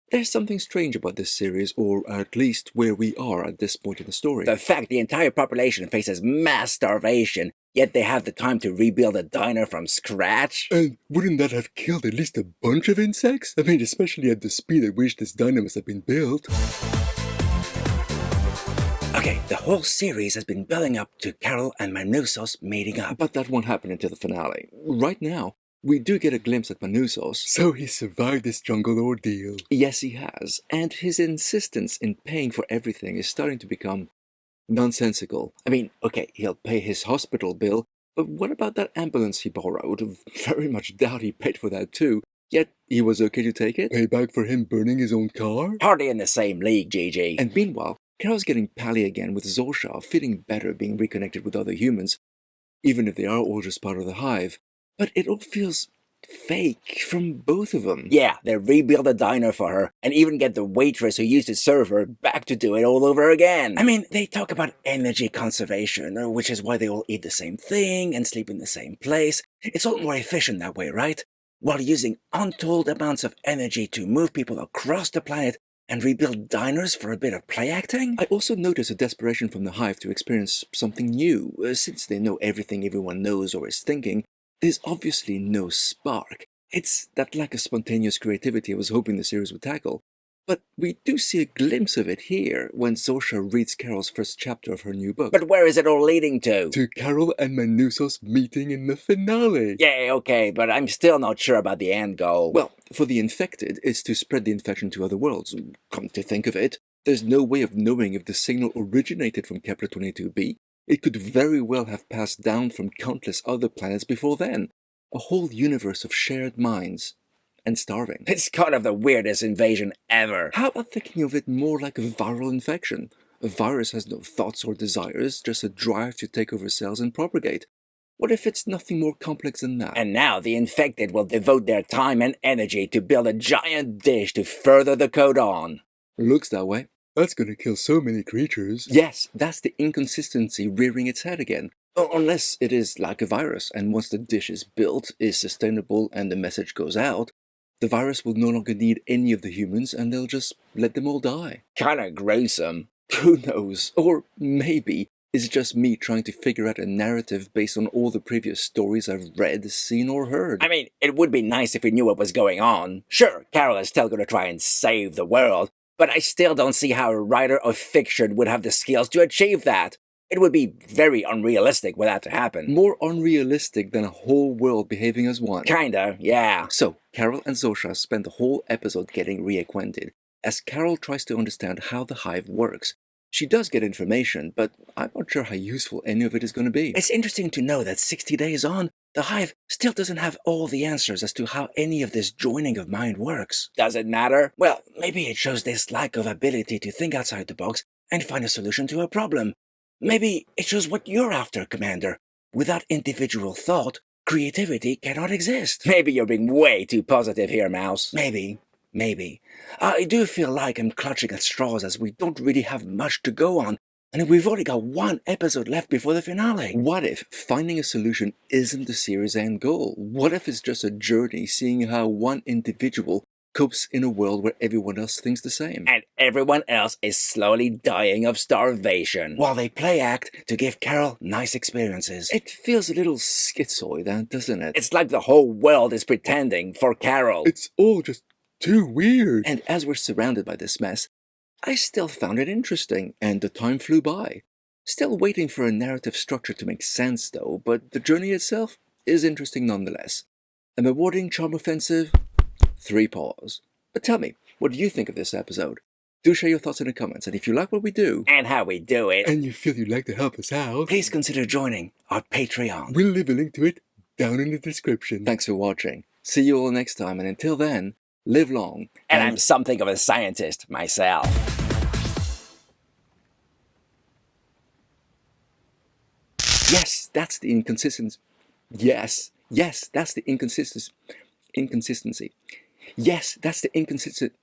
There's something strange about this series, or at least where we are at this point in the story. The fact the entire population faces mass starvation, yet they have the time to rebuild a diner from scratch? And wouldn't that have killed at least a bunch of insects? I mean, especially at the speed at which this diner must have been built. Okay, the whole series has been building up to Carol and Manusos meeting up. But that won't happen until the finale. Right now, we do get a glimpse at Manusos. So he survived this jungle ordeal. Yes, he has. And his insistence in paying for everything is starting to become nonsensical. I mean, okay, he'll pay his hospital bill, but what about that ambulance he borrowed? Very much doubt he paid for that too. Yet, he was okay to take it? Payback for him burning his own car? Hardly in the same league, Gigi. And meanwhile, Carol's getting pally again with Zorsha, feeling better being reconnected with other humans, even if they are all just part of the hive. But it all feels fake from both of them. Yeah, they rebuild a diner for her, and even get the waitress who used to serve her back to do it all over again. I mean, they talk about energy conservation, which is why they all eat the same thing and sleep in the same place. It's all more efficient that way, right? While using untold amounts of energy to move people across the planet and rebuild diners for a bit of play acting? I also notice a desperation from the hive to experience something new. Since they know everything everyone knows or is thinking, there's obviously no spark. It's that lack of spontaneous creativity I was hoping the series would tackle. But we do see a glimpse of it here when Zorsha reads Carol's first chapter of her new book. But where is it all leading to? To Carol and Manusos meeting in the finale. Yeah, okay, but I'm still not sure about the end goal. Well, for the infected, it's to spread the infection to other worlds. Come to think of it, there's no way of knowing if the signal originated from Kepler-22b. It could very well have passed down from countless other planets before then. A whole universe of shared minds. And starving. It's kind of the weirdest invasion ever. How about thinking of it more like a viral infection? A virus has no thoughts or desires, just a drive to take over cells and propagate. What if it's nothing more complex than that? And now the infected will devote their time and energy to build a giant dish to further the code on. Looks that way. That's gonna kill so many creatures. Yes, that's the inconsistency rearing its head again. Unless it is like a virus, and once the dish is built, is sustainable, and the message goes out, the virus will no longer need any of the humans, and they'll just let them all die. Kinda gruesome. Who knows? Or maybe it's just me trying to figure out a narrative based on all the previous stories I've read, seen, or heard. I mean, it would be nice if we knew what was going on. Sure, Carol is still gonna try and save the world, but I still don't see how a writer of fiction would have the skills to achieve that. It would be very unrealistic for that to happen. More unrealistic than a whole world behaving as one. Kinda, yeah. So, Carol and Zorsha spend the whole episode getting reacquainted, as Carol tries to understand how the hive works. She does get information, but I'm not sure how useful any of it is going to be. It's interesting to know that 60 days on, the hive still doesn't have all the answers as to how any of this joining of mind works. Does it matter? Well, maybe it shows this lack of ability to think outside the box and find a solution to a problem. Maybe it shows what you're after, Commander. Without individual thought, creativity cannot exist. Maybe you're being way too positive here, Mouse. Maybe. I do feel like I'm clutching at straws as we don't really have much to go on, and we've only got one episode left before the finale. What if finding a solution isn't the series' end goal? What if it's just a journey seeing how one individual copes in a world where everyone else thinks the same? And everyone else is slowly dying of starvation, while they play act to give Carol nice experiences. It feels a little schizoid, doesn't it? It's like the whole world is pretending for Carol. It's all just too weird. And as we're surrounded by this mess, I still found it interesting, and the time flew by. Still waiting for a narrative structure to make sense though, but the journey itself is interesting nonetheless. A rewarding charm offensive, 3 paws. But tell me, what do you think of this episode? Do share your thoughts in the comments, and if you like what we do, and how we do it, and you feel you'd like to help us out, please consider joining our Patreon. We'll leave a link to it down in the description. Thanks for watching. See you all next time, and until then, live long. And I'm something of a scientist myself. Yes, that's the inconsistency. Yes, that's the inconsistency. Yes, that's the inconsistent.